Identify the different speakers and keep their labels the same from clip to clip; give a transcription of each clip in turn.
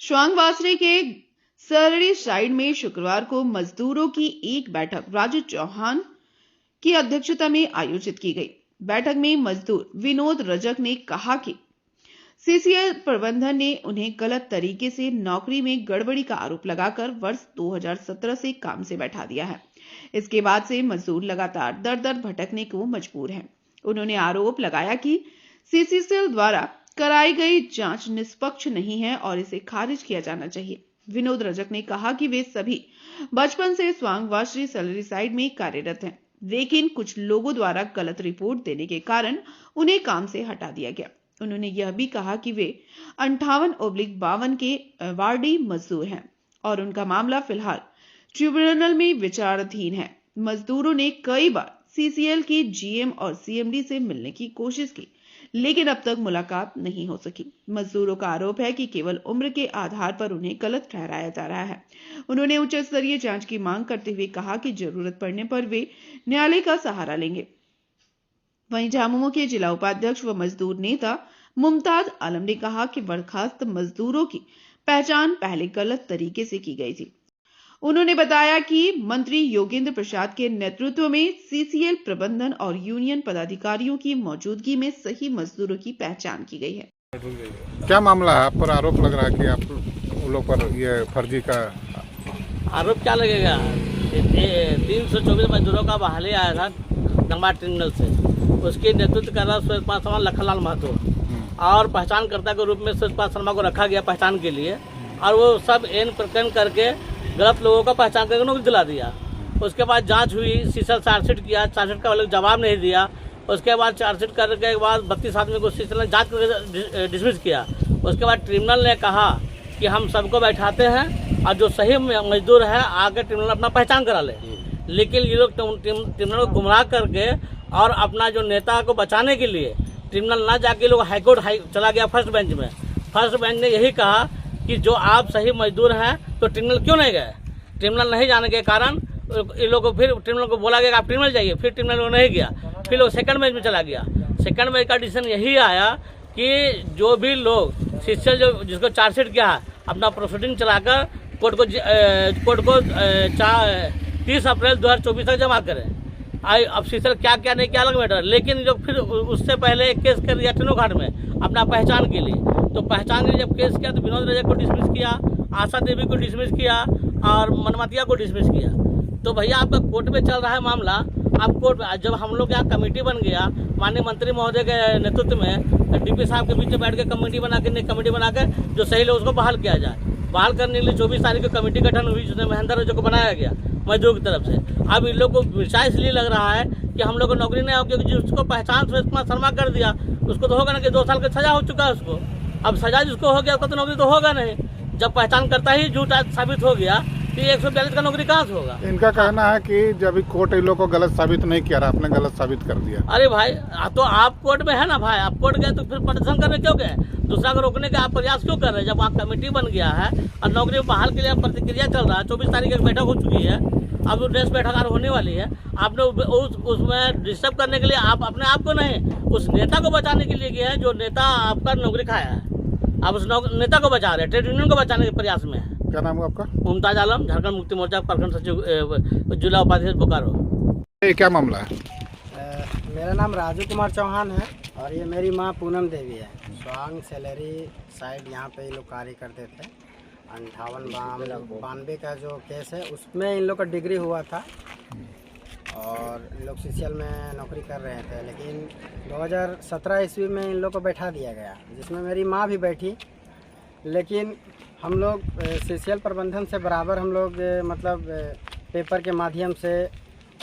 Speaker 1: स्वांग वासरे के सरड़ी साइड में शुक्रवार को मजदूरों की एक बैठक राजू चौहान की अध्यक्षता में आयोजित की गई। बैठक में मजदूर विनोद रजक ने कहा कि सीसीएल प्रबंधन ने उन्हें गलत तरीके से नौकरी में गड़बड़ी का आरोप लगाकर वर्ष 2017 से काम से बैठा दिया है। इसके बाद से मजदूर लगातार दर दर भटकने को मजबूर हैं। उन्होंने आरोप लगाया कि सीसीएल द्वारा कराई गई जांच निष्पक्ष नहीं है और इसे खारिज किया जाना चाहिए। विनोद रजक ने कहा कि वे सभी बचपन से स्वांग वासरे सैलरी साइड में कार्यरत हैं, लेकिन कुछ लोगों द्वारा गलत रिपोर्ट देने के कारण उन्हें काम से हटा दिया गया। उन्होंने यह भी कहा कि वे 58/52 के वार्डी मजदूर हैं और उनका मामला फिलहाल ट्रिब्यूनल में विचाराधीन है। मजदूरों ने कई बार सीसीएल के जीएम और सीएमडी से मिलने की कोशिश की, लेकिन अब तक मुलाकात नहीं हो सकी। मजदूरों का आरोप है कि केवल उम्र के आधार पर उन्हें गलत ठहराया जा रहा है। उन्होंने उच्च स्तरीय जांच की मांग करते हुए कहा कि जरूरत पड़ने पर वे न्यायालय का सहारा लेंगे। वहीं झामुमो के जिला उपाध्यक्ष व मजदूर नेता मुमताज आलम ने कहा कि बर्खास्त मजदूरों की पहचान पहले गलत तरीके से की गई थी। उन्होंने बताया कि मंत्री योगेंद्र प्रसाद के नेतृत्व में सीसीएल प्रबंधन और यूनियन पदाधिकारियों की मौजूदगी में सही मजदूरों की पहचान की गई है।
Speaker 2: क्या मामला है? आप पर आरोप लग रहा है कि आप उन लोग पर ये फर्जी का
Speaker 3: आरोप क्या लगेगा? 324 मजदूरों का बहाली आया था गंगा टर्मिनल से, उसके नेतृत्व कर रहा सुरेश शर्मा लखनलाल महतो और पहचानकर्ता के रूप में सुरेश शर्मा को रखा गया पहचान के लिए, और वो सब एन प्रकरण करके गलत लोगों का पहचान करके नौकरी दिला दिया। उसके बाद जांच हुई, सीसीएल चार्जशीट किया, चार्जशीट का लोग जवाब नहीं दिया। उसके बाद चार्जशीट करने के बाद 32 आदमी को सीसीएल ने जांच करके डिसमिस किया। उसके बाद ट्रिब्यूनल ने कहा कि हम सबको बैठाते हैं और जो सही मजदूर है आगे ट्रिब्यूनल अपना पहचान करा ले। लेकिन ये लोग ट्रिब्यूनल को गुमराह करके और अपना जो नेता को बचाने के लिए ट्रिब्यूनल ना जाके लोग हाईकोर्ट चला गया फर्स्ट बेंच में। फर्स्ट बेंच ने यही कहा कि जो आप सही मजदूर हैं तो ट्रिब्यूनल क्यों नहीं गए। ट्रिब्यूनल नहीं जाने के कारण इन लोगों को फिर ट्रिब्यूनल को बोला गया आप ट्रिब्यूनल जाइए, फिर ट्रिब्यूनल नहीं गया, फिर लोग सेकंड बेंच में चला गया। सेकंड बेंच का डिसीजन यही आया कि जो भी लोग सीसीएल जो जिसको चार्जशीट किया है अपना प्रोसीडिंग चलाकर कोर्ट को 30 अप्रैल 2024 तक जमा करें। अब सीसीएल क्या क्या नहीं क्या अलग मैटर, लेकिन जो फिर उससे पहले एक केस कर दिया टेनो घाट में अपना पहचान के लिए। तो पहचान के लिए जब केस किया तो विनोद रजक को डिसमिस किया, आशा देवी को डिसमिस किया और मनमतिया को डिसमिस किया। तो भैया आपका कोर्ट में चल रहा है मामला। आप कोर्ट जब हम लोग यहाँ कमेटी बन गया माननीय मंत्री महोदय के नेतृत्व में डीपी साहब के बीच में बैठ के कमेटी बनाकर जो सही लोग उसको बहाल किया जाए। बहाल करने के लिए 24 तारीख को कमेटी गठन हुई जिसमें महेंद्र रजक को बनाया गया मजदूर की तरफ से। अब इन लोग को विषय इसलिए लग रहा है कि हम लोग को नौकरी नहीं हो, क्योंकि जिसको पहचान सुरेश शर्मा कर दिया उसको तो होगा ना कि 2 साल का सजा हो चुका है उसको। अब सजा जिसको हो गया उसको तो नौकरी तो होगा नहीं। जब पहचान करता ही झूठा साबित हो गया तो 142 का नौकरी कहाँ से होगा।
Speaker 2: इनका कहना है कि जब कोर्ट इन लोग को गलत साबित नहीं किया रहा, आपने गलत साबित कर दिया।
Speaker 3: अरे भाई तो आप कोर्ट में है ना भाई, आप कोर्ट गए तो फिर प्रदर्शन करने क्यों गए? दूसरा को रोकने का आप प्रयास क्यों कर रहे हैं? जब आप कमेटी बन गया है और नौकरी बहाल के लिए प्रतिक्रिया चल रहा है, 24 तारीख की बैठक हो चुकी है, अब नेक्स्ट बैठक होने वाली है। आपने उसमें डिस्टर्ब करने के लिए आप अपने आप को नहीं उस नेता को बचाने के लिए गए हैं जो नेता आपका नौकरी खाया है। आप उस नेता को बचा रहे हैं, ट्रेड यूनियन को बचाने के प्रयास में है।
Speaker 2: क्या नाम है आपका?
Speaker 3: मुमताज आलम, झारखंड मुक्ति मोर्चा प्रखंड सचिव जिला उपाध्यक्ष बोकारो।
Speaker 2: ये क्या मामला है?
Speaker 4: मेरा नाम राजू कुमार चौहान है और ये मेरी माँ पूनम देवी है। स्वांग सैलरी साइड यहाँ पे ये लोग कार्य करते थे। 58/92 का जो केस है उसमें इन लोग का डिग्री हुआ था और इन लोग सीसीएल में नौकरी कर रहे थे। लेकिन 2017 ईस्वी में इन लोग को बैठा दिया गया, जिसमें मेरी माँ भी बैठी। लेकिन हम लोग सीसीएल प्रबंधन से बराबर हम लोग मतलब पेपर के माध्यम से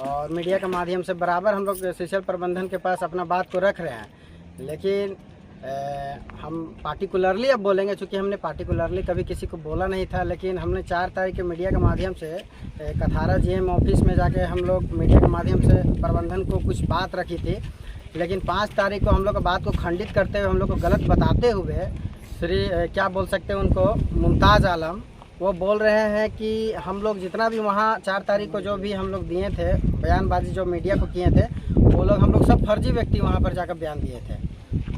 Speaker 4: और मीडिया के माध्यम से बराबर हम लोग सीसीएल प्रबंधन के पास अपना बात को रख रहे हैं। लेकिन हम पार्टिकुलरली अब बोलेंगे, चूँकि हमने पार्टिकुलरली कभी किसी को बोला नहीं था। लेकिन हमने 4 तारीख के मीडिया के माध्यम से कथारा जीएम ऑफिस में जाके हम लोग मीडिया के माध्यम से प्रबंधन को कुछ बात रखी थी। लेकिन 5 तारीख को हम लोग बात को खंडित करते हुए, हम लोग को गलत बताते हुए क्या बोल सकते हैं उनको, मुमताज आलम, वो बोल रहे हैं कि हम लोग जितना भी वहाँ 4 तारीख को जो भी हम लोग दिए थे बयानबाजी जो मीडिया को किए थे, वो लोग हम लोग सब फर्जी व्यक्ति वहाँ पर जाकर बयान दिए थे।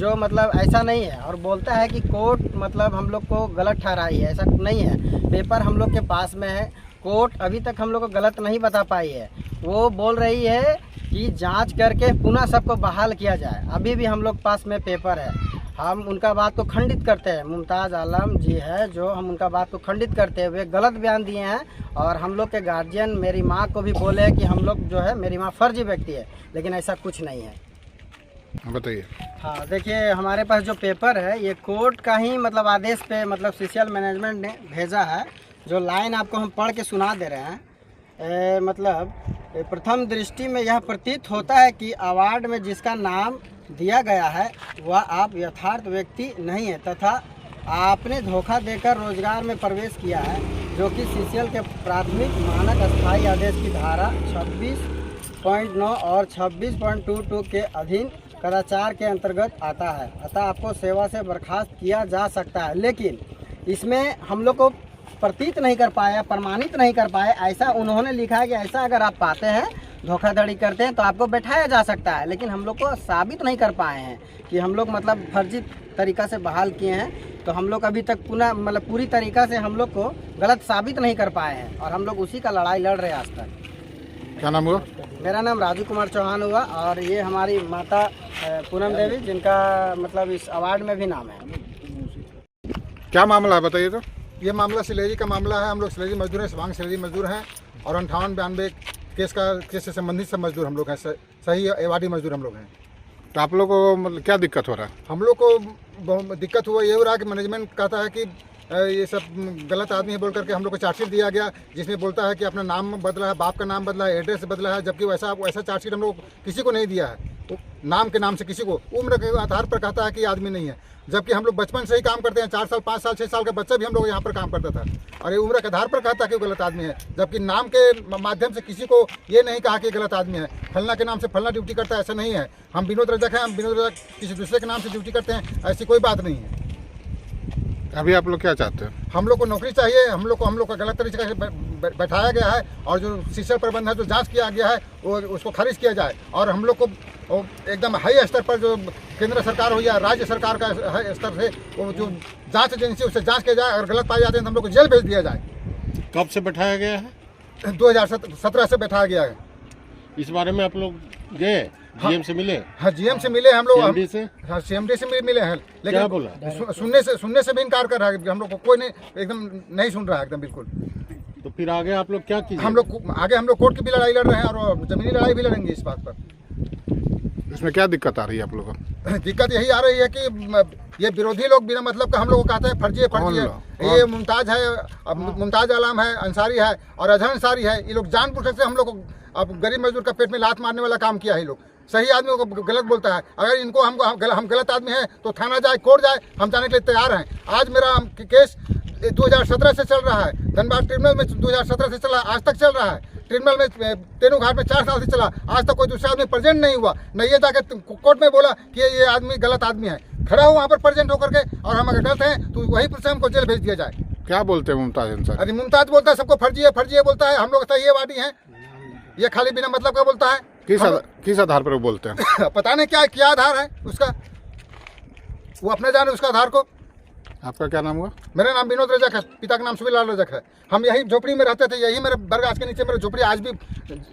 Speaker 4: जो मतलब ऐसा नहीं है, और बोलता है कि कोर्ट मतलब हम लोग को गलत ठहराई है। ऐसा नहीं है, पेपर हम लोग के पास में है, कोर्ट अभी तक हम लोग को गलत नहीं बता पाई है। वो बोल रही है कि जांच करके पुनः सबको बहाल किया जाए। अभी भी हम लोग पास में पेपर है, हम उनका बात को खंडित करते हैं। मुमताज़ आलम जी है जो, हम उनका बात को खंडित करते हुए गलत बयान दिए हैं, और हम लोग के गार्जियन मेरी माँ को भी बोले कि हम लोग जो है, मेरी माँ फर्जी व्यक्ति है, लेकिन ऐसा कुछ नहीं है।
Speaker 2: बताइए।
Speaker 4: हाँ देखिए, हमारे पास जो पेपर है ये कोर्ट का ही मतलब आदेश पे मतलब सीसीएल मैनेजमेंट ने भेजा है। जो लाइन आपको हम पढ़ के सुना दे रहे हैं। मतलब प्रथम दृष्टि में यह प्रतीत होता है कि अवार्ड में जिसका नाम दिया गया है वह आप यथार्थ व्यक्ति नहीं है, तथा आपने धोखा देकर रोजगार में प्रवेश किया है, जो कि सीसीएल के प्राथमिक मानक स्थायी आदेश की धारा 26.9 और 26.22 के अधीन कदाचार के अंतर्गत आता है। अतः आपको सेवा से बर्खास्त किया जा सकता है। लेकिन इसमें हम लोग को प्रतीत नहीं कर पाया, प्रमाणित नहीं कर पाए। ऐसा उन्होंने लिखा है कि ऐसा अगर आप पाते हैं, धोखाधड़ी करते हैं, तो आपको बैठाया जा सकता है। लेकिन हम लोग को साबित नहीं कर पाए हैं कि हम लोग मतलब फर्जी तरीका से बहाल किए हैं। तो हम लोग अभी तक पुनः मतलब पूरी तरीका से हम लोग को गलत साबित नहीं कर पाए हैं, और हम लोग उसी का लड़ाई लड़ रहे हैं आज तक।
Speaker 2: क्या नाम हुआ?
Speaker 4: मेरा नाम राजू कुमार चौहान हुआ, और ये हमारी माता पूनम देवी, जिनका मतलब इस अवार्ड में भी नाम है।
Speaker 2: क्या मामला है बताइए तो।
Speaker 5: ये मामला सिलेरी का मामला है। हम लोग सिलेरी मजदूर हैं, स्वांग सिलेरी मजदूर हैं, और 58-92 केस से संबंधित सब मजदूर हम लोग हैं, सही एवार्डी मजदूर हम लोग हैं।
Speaker 2: तो आप लोग को मतलब क्या दिक्कत हो रहा है?
Speaker 5: हम लोग को बहुत दिक्कत हुआ, ये हो रहा है कि मैनेजमेंट कहता है कि ये सब गलत आदमी है बोल करके हम लोग को चार्जशीट दिया गया, जिसमें बोलता है कि अपना नाम बदला है, बाप का नाम बदला है, एड्रेस बदला है, जबकि वैसा चार्जशीट हम लोग किसी को नहीं दिया है। नाम के नाम से किसी को, उम्र के आधार पर कहता है कि आदमी नहीं है, जबकि हम लोग बचपन से ही काम करते हैं। 4 साल 5 साल 6 साल का बच्चा भी हम लोग यहाँ पर काम करता था, और ये उम्र के आधार पर कहता है कि वो गलत आदमी है, जबकि नाम के माध्यम से किसी को ये नहीं कहा कि गलत आदमी है। फलना के नाम से फलना ड्यूटी करता है, ऐसा नहीं है। हम विनोद रजक हैं, हम विनोद रजक किसी दूसरे के नाम से ड्यूटी करते हैं, ऐसी कोई बात नहीं है।
Speaker 2: अभी आप लोग क्या चाहते हैं?
Speaker 5: हम लोग को नौकरी चाहिए। हम लोग को गलत तरीके से बैठाया गया है, और जो सीसीएल प्रबंध है, जो जांच किया गया है, वो उसको खारिज किया जाए। और हम लोग को एकदम हाई स्तर पर, जो केंद्र सरकार हो या राज्य सरकार का स्तर से, वो जो जांच एजेंसी, उससे जांच किया जाए। अगर गलत पाए जाते हैं तो हम लोग को जेल भेज दिया जाए।
Speaker 6: कब से बैठाया गया है?
Speaker 5: 2017 से बैठाया गया है।
Speaker 6: इस बारे में आप लोग गए, जीएम से मिले?
Speaker 5: हाँ, जीएम से मिले हम लोग।
Speaker 6: CMD से?
Speaker 5: हाँ, CMD से भी मिले हैं,
Speaker 6: क्या
Speaker 5: लेकिन
Speaker 6: बोला?
Speaker 5: सुनने से भी इनकार कर रहा है। हम लोग को कोई नहीं, एकदम नहीं सुन रहा है, एकदम बिल्कुल।
Speaker 6: तो फिर आगे आप लोग क्या कीजिए?
Speaker 5: हम लोग आगे कोर्ट की भी लड़ाई लड़ रहे हैं, और जमीनी लड़ाई भी लड़ेंगे इस बात पर।
Speaker 2: इसमें क्या दिक्कत आ रही है आप लोगों को?
Speaker 5: दिक्कत यही आ रही है कि ये विरोधी लोग बिना मतलब का हम लोग को कहते हैं फर्जी है, फर्जी है। ये मुमताज है, मुमताज आलम है, अंसारी है, और अजहर अंसारी है। ये लोग जानबूझ से हम लोग को, अब गरीब मजदूर का पेट में लात मारने वाला काम किया है। ये लोग सही आदमी को गलत बोलता है। अगर इनको हम गलत आदमी हैं तो थाना जाए, कोर्ट जाए, हम जाने के लिए तैयार हैं। आज मेरा केस 2017 से चल रहा है, धनबाद ट्रिब्यूनल में 2017 से चला, आज तक चल रहा है। ट्रिब्यूनल में तेनूघाट में 4 साल से चला, आज तक कोई दूसरा आदमी प्रेजेंट नहीं हुआ। न ये जाकर कोर्ट में बोला कि ये आदमी गलत आदमी है, खड़ा हो वहाँ पर प्रेजेंट होकर के, और हम अगर गलत हैं तो वहीं पर से हमको जेल भेज दिया जाए।
Speaker 2: क्या बोलते हैं मुमताज अंसारी?
Speaker 5: अरे मुमताज बोलता है सबको फर्जी है बोलता है। हम लोग सही है वादी हैं, ये खाली बिना मतलब का बोलता है।
Speaker 2: किस आधार पर वो बोलते हैं?
Speaker 5: पता नहीं क्या आधार है उसका, वो अपने जाने उसका आधार को।
Speaker 2: आपका क्या नाम हुआ?
Speaker 5: मेरा नाम विनोद रजक है, पिता का नाम सुबीलाल रजक है। हम यही झोपड़ी में रहते थे, यही मेरे बरगाछ के नीचे मेरा झोपड़ी, आज भी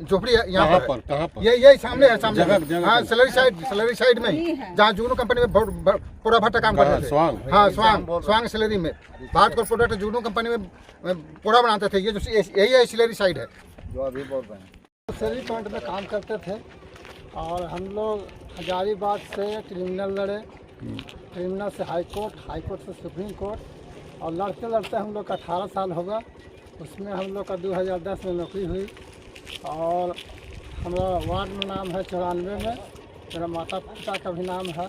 Speaker 5: झोपड़ी है यहाँ पर।
Speaker 6: कहाँ पर?
Speaker 5: यही सामने है, सामने।
Speaker 6: जगह
Speaker 5: हाँ, सैलरी साइड में ही, जहाँ जुगनू कंपनी में पूरा भट्टा काम करते थे।
Speaker 6: स्वांग?
Speaker 5: हाँ, स्वांग सैलरी में भारत कॉर्पोरेट जुगनू कंपनी में पूरा बनाते थे। ये जो यही है सैलरी साइड है जो अभी बोल रहे हैं।
Speaker 7: सैलरी पॉइंट में काम करते थे, और हम लोग हजारीबाग से ट्रिब्यूनल लड़े, ट्रिब्यूनल से हाई कोर्ट से सुप्रीम कोर्ट, और लड़ते लड़ते हम लोग का 18 साल होगा। उसमें हम लोग का 2010 में नौकरी हुई, और हमारा वार्ड में नाम है 94 में। मेरा माता पिता का भी नाम है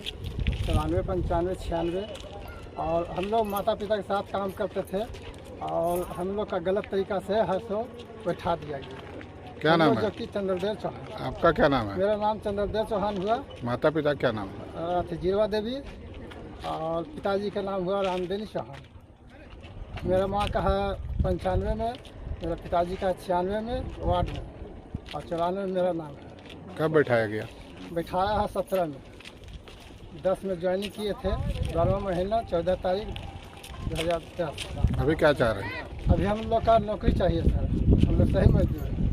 Speaker 7: 94, 95, 96, और हम लोग माता पिता के साथ काम करते थे, और हम लोग का गलत तरीका से हर सो बैठा दिया गया।
Speaker 2: क्या नाम है?
Speaker 7: जबकि चंद्रदेव चौहान।
Speaker 2: आपका क्या नाम है?
Speaker 7: मेरा नाम चंद्रदेव चौहान हुआ।
Speaker 2: माता पिता क्या नाम है?
Speaker 7: जीरवा देवी, और पिताजी का नाम हुआ रामदेनी चौहान। मेरा माँ का है 95 में, मेरा पिताजी का 96 में वार्ड में, और 94 में मेरा नाम है।
Speaker 2: कब बैठाया गया?
Speaker 7: बैठाया है 17 में, 10 में ज्वाइनिंग किए थे, 12वां महीना 14 तारीख 2010।
Speaker 2: अभी क्या चाह रहे हैं?
Speaker 7: अभी हम लोग का नौकरी चाहिए सर, हम लोग सही मजदूर हैं।